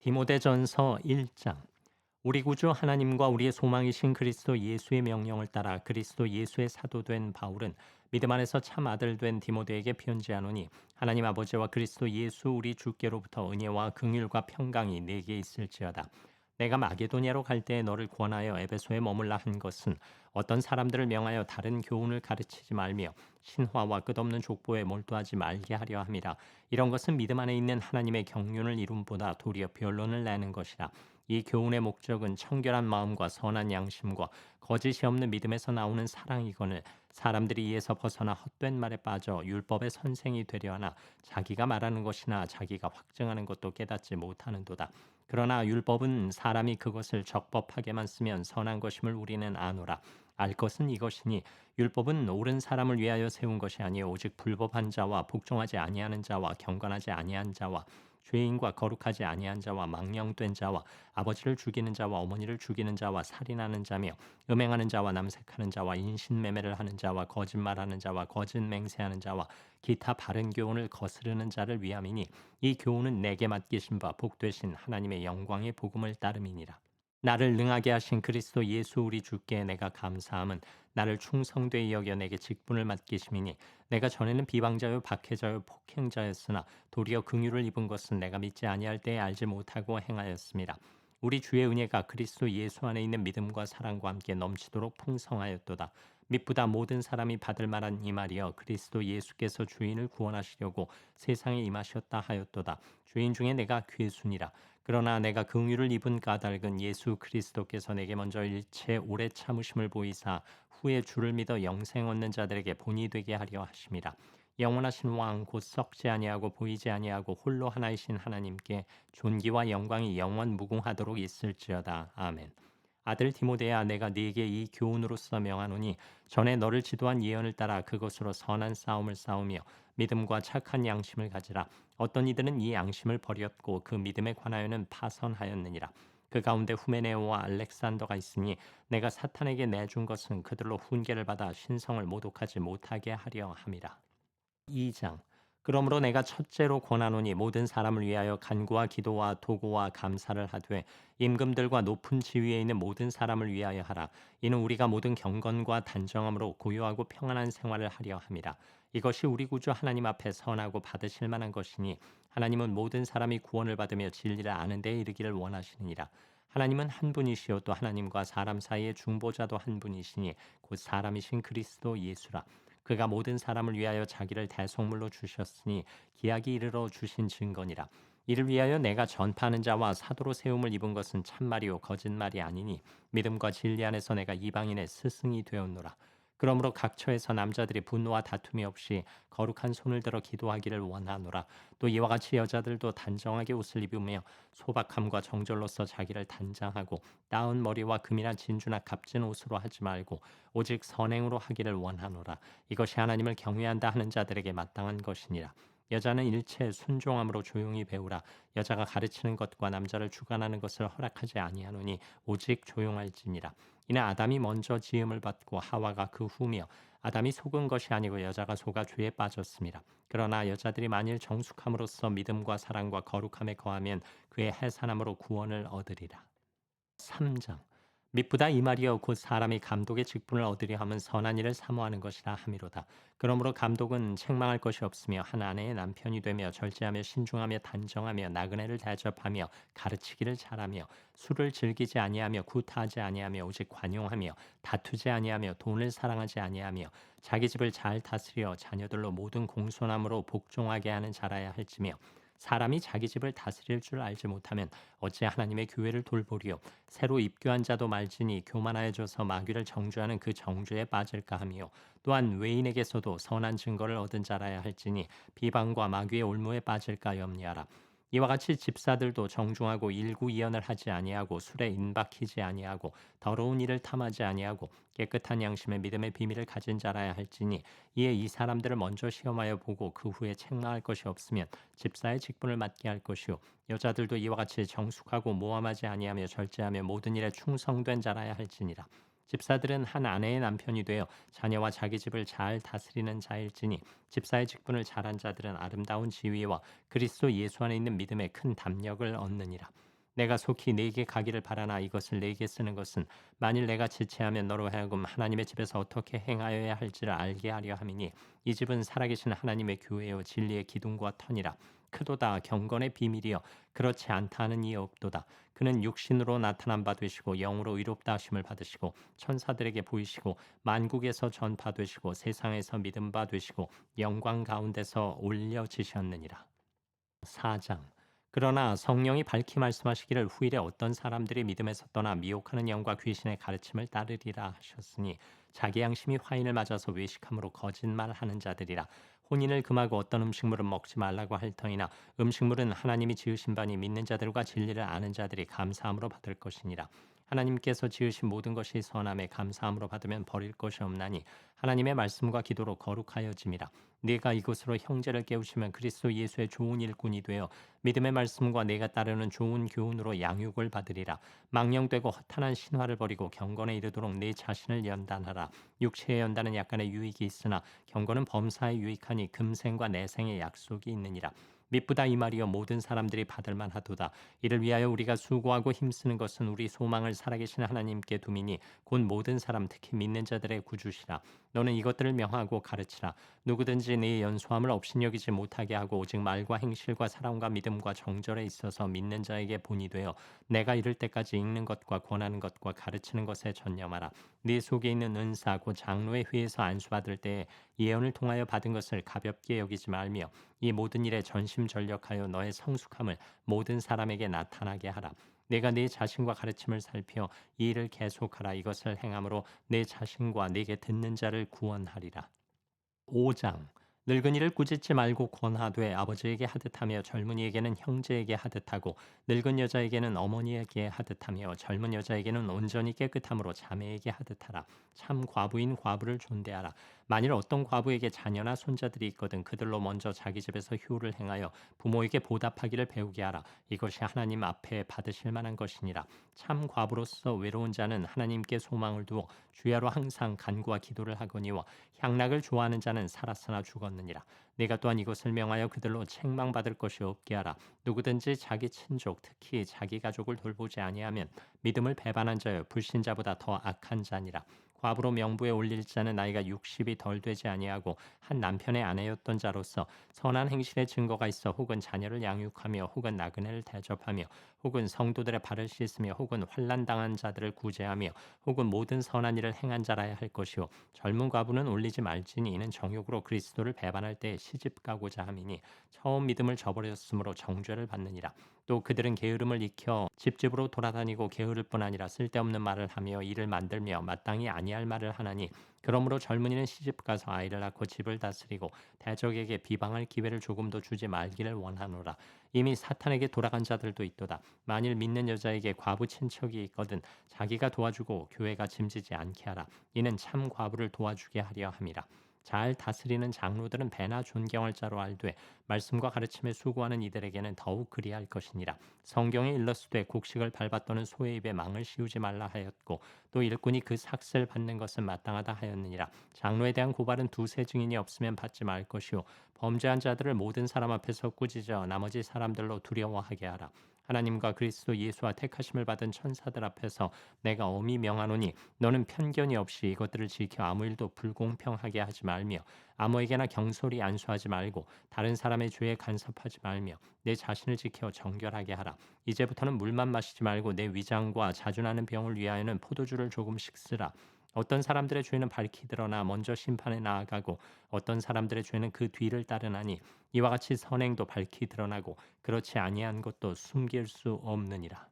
디모데전서 1장. 우리 구주 하나님과 우리의 소망이신 그리스도 예수의 명령을 따라 그리스도 예수의 사도된 바울은 믿음 안에서 참 아들 된 디모데에게 편지하노니, 하나님 아버지와 그리스도 예수 우리 주께로부터 은혜와 긍휼과 평강이 내게 있을지어다. 내가 마게도냐로 갈 때에 너를 권하여 에베소에 머물라 한 것은 어떤 사람들을 명하여 다른 교훈을 가르치지 말며 신화와 끝없는 족보에 몰두하지 말게 하려 함이라. 이런 것은 믿음 안에 있는 하나님의 경륜을 이룸보다 도리어 변론을 내는 것이라. 이 교훈의 목적은 청결한 마음과 선한 양심과 거짓이 없는 믿음에서 나오는 사랑이거늘, 사람들이 이에서 벗어나 헛된 말에 빠져 율법의 선생이 되려 하나 자기가 말하는 것이나 자기가 확증하는 것도 깨닫지 못하는도다. 그러나 율법은 사람이 그것을 적법하게만 쓰면 선한 것임을 우리는 아노라. 알 것은 이것이니, 율법은 옳은 사람을 위하여 세운 것이 아니요 오직 불법한 자와 복종하지 아니하는 자와 경건하지 아니한 자와 죄인과 거룩하지 아니한 자와 망령된 자와 아버지를 죽이는 자와 어머니를 죽이는 자와 살인하는 자며 음행하는 자와 남색하는 자와 인신매매를 하는 자와 거짓말하는 자와 거짓 맹세하는 자와 기타 바른 교훈을 거스르는 자를 위함이니, 이 교훈은 내게 맡기신 바 복되신 하나님의 영광의 복음을 따름이니라. 나를 능하게 하신 그리스도 예수 우리 주께 내가 감사함은 나를 충성되이 여겨 내게 직분을 맡기심이니, 내가 전에는 비방자요 박해자요 폭행자였으나 도리어 긍휼을 입은 것은 내가 믿지 아니할 때에 알지 못하고 행하였습니다. 우리 주의 은혜가 그리스도 예수 안에 있는 믿음과 사랑과 함께 넘치도록 풍성하였도다. mit보다 모든 사람이 받을 만한 이 말이여, 그리스도 예수께서 주인을 구원하시려고 세상에 임하셨다 하였도다. 주인 중에 내가 괴순이라. 그러나 내가 긍휼을 입은 까닭은 예수 그리스도께서 내게 먼저 일체 오래 참으심을 보이사 후에 주를 믿어 영생 얻는 자들에게 본이 되게 하려 하심이라. 영원하신 왕 곧 썩지 아니하고 보이지 아니하고 홀로 하나이신 하나님께 존귀와 영광이 영원 무궁하도록 있을지어다. 아멘. 아들 디모데야, 내가 네게 이 교훈으로서 명하노니, 전에 너를 지도한 예언을 따라 그것으로 선한 싸움을 싸우며 믿음과 착한 양심을 가지라. 어떤 이들은 이 양심을 버렸고 그 믿음에 관하여는 파선하였느니라. 그 가운데 후메네오와 알렉산더가 있으니, 내가 사탄에게 내준 것은 그들로 훈계를 받아 신성을 모독하지 못하게 하려 함이라. 2장. 그러므로 내가 첫째로 권하노니, 모든 사람을 위하여 간구와 기도와 도고와 감사를 하되 임금들과 높은 지위에 있는 모든 사람을 위하여 하라. 이는 우리가 모든 경건과 단정함으로 고요하고 평안한 생활을 하려 함이라. 이것이 우리 구주 하나님 앞에 선하고 받으실 만한 것이니, 하나님은 모든 사람이 구원을 받으며 진리를 아는 데에 이르기를 원하시느니라. 하나님은 한 분이시요 또 하나님과 사람 사이의 중보자도 한 분이시니 곧 사람이신 그리스도 예수라. 그가 모든 사람을 위하여 자기를 대속물로 주셨으니 기약이 이르러 주신 증거니라. 이를 위하여 내가 전파하는 자와 사도로 세움을 입은 것은 참말이요 거짓말이 아니니, 믿음과 진리 안에서 내가 이방인의 스승이 되었노라. 그러므로 각 처에서 남자들이 분노와 다툼이 없이 거룩한 손을 들어 기도하기를 원하노라. 또 이와 같이 여자들도 단정하게 옷을 입으며 소박함과 정절로서 자기를 단장하고, 따은 머리와 금이나 진주나 값진 옷으로 하지 말고 오직 선행으로 하기를 원하노라. 이것이 하나님을 경외한다 하는 자들에게 마땅한 것이니라. 여자는 일체 순종함으로 조용히 배우라. 여자가 가르치는 것과 남자를 주관하는 것을 허락하지 아니하노니 오직 조용할지니라. 이는 아담이 먼저 지음을 받고 하와가 그 후며, 아담이 속은 것이 아니고 여자가 속아 죄에 빠졌습니다. 그러나 여자들이 만일 정숙함으로써 믿음과 사랑과 거룩함에 거하면 그의 해산함으로 구원을 얻으리라. 3장. mit보다 이 말이여 곧 사람이 감독의 직분을 얻으려 함은 선한 일을 사모하는 것이라 함이로다. 그러므로 감독은 책망할 것이 없으며 한 아내의 남편이 되며 절제하며 신중하며 단정하며 나그네를 대접하며 가르치기를 잘하며 술을 즐기지 아니하며 구타하지 아니하며 오직 관용하며 다투지 아니하며 돈을 사랑하지 아니하며 자기 집을 잘 다스려 자녀들로 모든 공손함으로 복종하게 하는 자라야 할지며, 사람이 자기 집을 다스릴 줄 알지 못하면 어찌 하나님의 교회를 돌보리요. 새로 입교한 자도 말지니 교만하여져서 마귀를 정죄하는 그 정죄에 빠질까 하며, 또한 외인에게서도 선한 증거를 얻은 자라야 할지니 비방과 마귀의 올무에 빠질까 염려하라. 이와 같이 집사들도 정중하고 일구이연을 하지 아니하고 술에 인박히지 아니하고 더러운 일을 탐하지 아니하고 깨끗한 양심의 믿음의 비밀을 가진 자라야 할지니, 이에 이 사람들을 먼저 시험하여 보고 그 후에 책망할 것이 없으면 집사의 직분을 맡게 할 것이요, 여자들도 이와 같이 정숙하고 모함하지 아니하며 절제하며 모든 일에 충성된 자라야 할지니라. 집사들은 한 아내의 남편이 되어 자녀와 자기 집을 잘 다스리는 자일지니, 집사의 직분을 잘한 자들은 아름다운 지위와 그리스도 예수 안에 있는 믿음에 큰 담력을 얻느니라. 내가 속히 네게 가기를 바라나 이것을 네게 쓰는 것은 만일 내가 지체하면 너로 하여금 하나님의 집에서 어떻게 행하여야 할지를 알게 하려 함이니 이 집은 살아계신 하나님의 교회요 진리의 기둥과 터니라. 크도다 경건의 비밀이여 그렇지 않다 하는 이 없도다. 그는 육신으로 나타난 바 되시고 영으로 의롭다 하심을 받으시고 천사들에게 보이시고 만국에서 전파되시고 세상에서 믿음 바 되시고 영광 가운데서 올려지셨느니라. 4장. 그러나 성령이 밝히 말씀하시기를 후일에 어떤 사람들이 믿음에서 떠나 미혹하는 영과 귀신의 가르침을 따르리라 하셨으니 자기 양심이 화인을 맞아서 외식함으로 거짓말하는 자들이라. 혼인을 금하고 어떤 음식물은 먹지 말라고 할 터이나 음식물은 하나님이 지으신 바니 믿는 자들과 진리를 아는 자들이 감사함으로 받을 것이니라. 하나님께서 지으신 모든 것이 선함에 감사함으로 받으면 버릴 것이 없나니 하나님의 말씀과 기도로 거룩하여짐이라. 네가 이것으로 형제를 깨우시면 그리스도 예수의 좋은 일꾼이 되어 믿음의 말씀과 내가 따르는 좋은 교훈으로 양육을 받으리라. 망령되고 허탄한 신화를 버리고 경건에 이르도록 내 자신을 연단하라. 육체의 연단은 약간의 유익이 있으나 경건은 범사에 유익하니 금생과 내생의 약속이 있느니라. 미쁘다 이 말이여 모든 사람들이 받을 만하도다. 이를 위하여 우리가 수고하고 힘쓰는 것은 우리 소망을 살아계신 하나님께 두미니 곧 모든 사람 특히 믿는 자들의 구주시라. 너는 이것들을 명하고 가르치라. 누구든지 네 연소함을 업신여기지 못하게 하고 오직 말과 행실과 사랑과 믿음과 정절에 있어서 믿는 자에게 본이 되어 내가 이를 때까지 읽는 것과 권하는 것과 가르치는 것에 전념하라. 네 속에 있는 은사 곧 장로의 회에서 안수받을 때에 예언을 통하여 받은 것을 가볍게 여기지 말며 이 모든 일에 전심전력하여 너의 성숙함을 모든 사람에게 나타나게 하라. 내가 네 자신과 가르침을 살펴 이 일을 계속하라. 이것을 행함으로 내 자신과 내게 듣는 자를 구원하리라. 5장. 늙은이를 꾸짖지 말고 권하되 아버지에게 하듯하며 젊은이에게는 형제에게 하듯하고 늙은 여자에게는 어머니에게 하듯하며 젊은 여자에게는 온전히 깨끗함으로 자매에게 하듯하라. 참 과부인 과부를 존대하라. 만일 어떤 과부에게 자녀나 손자들이 있거든 그들로 먼저 자기 집에서 효를 행하여 부모에게 보답하기를 배우게 하라. 이것이 하나님 앞에 받으실 만한 것이니라. 참 과부로서 외로운 자는 하나님께 소망을 두어 주야로 항상 간구와 기도를 하거니와 향락을 좋아하는 자는 살았으나 죽었느니라. 내가 또한 이것을 명하여 그들로 책망받을 것이 없게 하라. 누구든지 자기 친족 특히 자기 가족을 돌보지 아니하면 믿음을 배반한 자여 불신자보다 더 악한 자니라. 과부로 명부에 올릴 자는 나이가 60이 덜 되지 아니하고 한 남편의 아내였던 자로서 선한 행실의 증거가 있어 혹은 자녀를 양육하며 혹은 나그네를 대접하며 혹은 성도들의 발을 씻으며 혹은 환난 당한 자들을 구제하며 혹은 모든 선한 일을 행한 자라야 할 것이요 젊은 과부는 올리지 말지니 이는 정욕으로 그리스도를 배반할 때 시집 가고자 함이니 처음 믿음을 저버렸으므로 정죄를 받느니라. 또 그들은 게으름을 익혀 집집으로 돌아다니고 게으를 뿐 아니라 쓸데없는 말을 하며 일을 만들며 마땅히 아니할 말을 하나니 그러므로 젊은이는 시집 가서 아이를 낳고 집을 다스리고 대적에게 비방할 기회를 조금도 주지 말기를 원하노라. 이미 사탄에게 돌아간 자들도 있도다. 만일 믿는 여자에게 과부 친척이 있거든 자기가 도와주고 교회가 짐지지 않게 하라. 이는 참 과부를 도와주게 하려 함이라. 잘 다스리는 장로들은 배나 존경할 자로 알되 말씀과 가르침에 수고하는 이들에게는 더욱 그리할 것이니라. 성경에 일렀으되 곡식을 밟았더는 소의 입에 망을 씌우지 말라 하였고 또 일꾼이 그 삭슬 받는 것은 마땅하다 하였느니라. 장로에 대한 고발은 두세 증인이 없으면 받지 말 것이요 범죄한 자들을 모든 사람 앞에서 꾸짖어 나머지 사람들로 두려워하게 하라. 하나님과 그리스도 예수와 택하심을 받은 천사들 앞에서 내가 엄히 명하노니 너는 편견이 없이 이것들을 지켜 아무 일도 불공평하게 하지 말며 아무에게나 경솔히 안수하지 말고 다른 사람의 죄에 간섭하지 말며 내 자신을 지켜 정결하게 하라. 이제부터는 물만 마시지 말고 내 위장과 자주 나는 병을 위하여는 포도주를 조금씩 쓰라. 어떤 사람들의 죄는 밝히 드러나 먼저 심판에 나아가고 어떤 사람들의 죄는 그 뒤를 따르나니 이와 같이 선행도 밝히 드러나고 그렇지 아니한 것도 숨길 수 없느니라.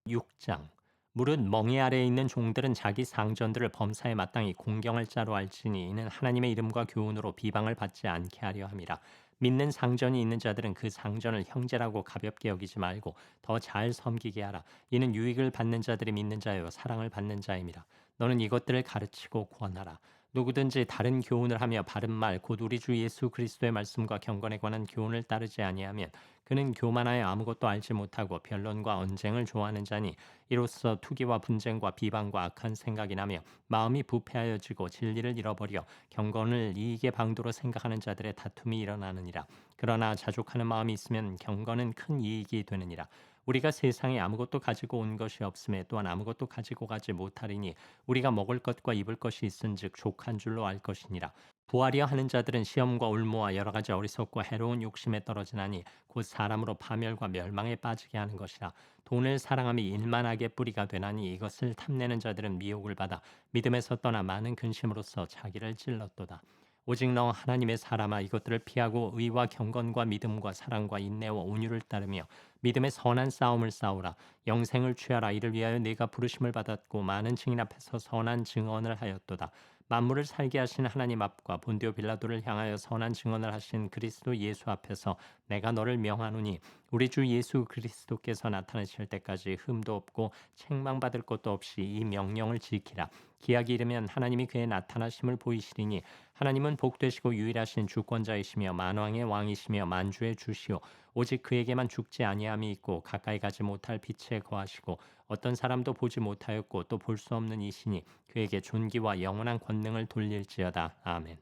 6장. 무릇 멍에 아래에 있는 종들은 자기 상전들을 범사에 마땅히 공경할 자로 알지니 이는 하나님의 이름과 교훈으로 비방을 받지 않게 하려 함이라. 믿는 상전이 있는 자들은 그 상전을 형제라고 가볍게 여기지 말고 더 잘 섬기게 하라. 이는 유익을 받는 자들이 믿는 자요 사랑을 받는 자임이라. 너는 이것들을 가르치고 권하라. 누구든지 다른 교훈을 하며 바른 말 곧 우리 주 예수 그리스도의 말씀과 경건에 관한 교훈을 따르지 아니하면 그는 교만하여 아무것도 알지 못하고 변론과 언쟁을 좋아하는 자니 이로써 투기와 분쟁과 비방과 악한 생각이 나며 마음이 부패하여지고 진리를 잃어버려 경건을 이익의 방도로 생각하는 자들의 다툼이 일어나느니라. 그러나 자족하는 마음이 있으면 경건은 큰 이익이 되느니라. 우리가 세상에 아무것도 가지고 온 것이 없음에 또한 아무것도 가지고 가지 못하리니 우리가 먹을 것과 입을 것이 있은즉 족한 줄로 알 것이니라. 부하려 하는 자들은 시험과 올무와 여러 가지 어리석고 해로운 욕심에 떨어지나니 곧 사람으로 파멸과 멸망에 빠지게 하는 것이라. 돈을 사랑함이 일만하게 뿌리가 되나니 이것을 탐내는 자들은 미혹을 받아 믿음에서 떠나 많은 근심으로써 자기를 찔렀도다. 오직 너 하나님의 사람아, 이것들을 피하고 의와 경건과 믿음과 사랑과 인내와 온유를 따르며 믿음의 선한 싸움을 싸우라. 영생을 취하라. 이를 위하여 네가 부르심을 받았고 많은 증인 앞에서 선한 증언을 하였도다. 만물을 살게 하신 하나님 앞과 본디오 빌라도를 향하여 선한 증언을 하신 그리스도 예수 앞에서 내가 너를 명하노니 우리 주 예수 그리스도께서 나타나실 때까지 흠도 없고 책망받을 것도 없이 이 명령을 지키라. 기약이 이르면 하나님이 그의 나타나심을 보이시리니 하나님은 복되시고 유일하신 주권자이시며 만왕의 왕이시며 만주의 주시오. 오직 그에게만 죽지 아니함이 있고 가까이 가지 못할 빛에 거하시고 어떤 사람도 보지 못하였고 또 볼 수 없는 이시니 그에게 존귀와 영원한 권능을 돌릴지어다. 아멘.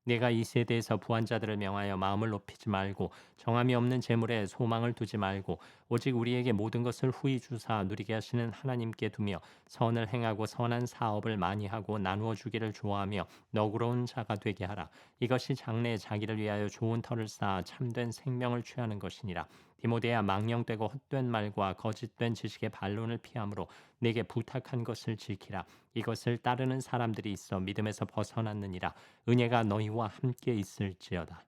내가 이 세대에서 부한 자들을 명하여 마음을 높이지 말고 정함이 없는 재물에 소망을 두지 말고 오직 우리에게 모든 것을 후히 주사 누리게 하시는 하나님께 두며 선을 행하고 선한 사업을 많이 하고 나누어 주기를 좋아하며 너그러운 자가 되게 하라. 이것이 장래에 자기를 위하여 좋은 터를 쌓아 참된 생명을 취하는 것이니라. 디모데야, 망령되고 헛된 말과 거짓된 지식의 반론을 피함으로 내게 부탁한 것을 지키라. 이것을 따르는 사람들이 있어 믿음에서 벗어났느니라. 은혜가 너희와 함께 있을지어다.